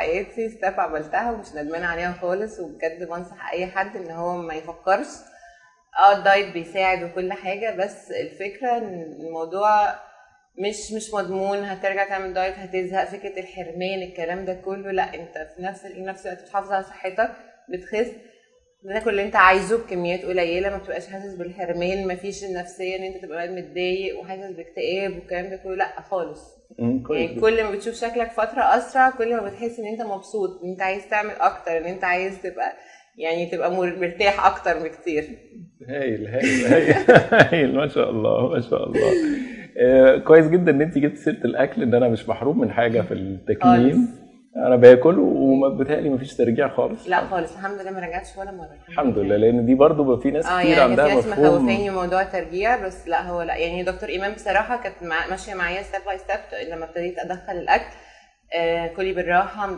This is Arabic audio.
حياتي، ستيب عملتها ومش ندمانه عليها خالص، وبجد بنصح اي حد ان هو ما يفكرش. الدايت بيساعد وكل حاجه، بس الفكره ان الموضوع مش مضمون. هترجع تعمل دايت هتزهق، فكره الحرمان الكلام ده كله لا، انت في نفس الوقت بتحافظ على صحتك، بتخس، بتاكل اللي انت عايزه بكميات قليله، ما بتبقاش حاسس بالحرمان، ما فيش النفسيه ان انت تبقى متضايق وحاسس باكتئاب والكلام ده كله، لا خالص. يعني كل ما بتشوف شكلك فتره اسرع كل ما بتحس ان انت مبسوط، ان انت عايز تعمل اكتر، ان انت عايز تبقى يعني تبقى مرتاح اكتر بكتير. هايل هايل هايل هايل، ما شاء الله ما شاء الله. كويس جدا ان انت جبت سيره الاكل، ان انا مش محروم من حاجه في التكميم. انا باكل وبالتالي مفيش ترجيع خالص. لا خالص الحمد لله، ما رجعتش ولا مره الحمد لله، لان دي برضو في ناس كتير يعني عندها في ناس مفهوم. مخوفاني موضوع الترجيع، بس لا هو لا، يعني دكتور ايمان بصراحه كانت ماشيه معايا ستيب باي ستيب لما ابتديت ادخل الاكل. كلي بالراحه،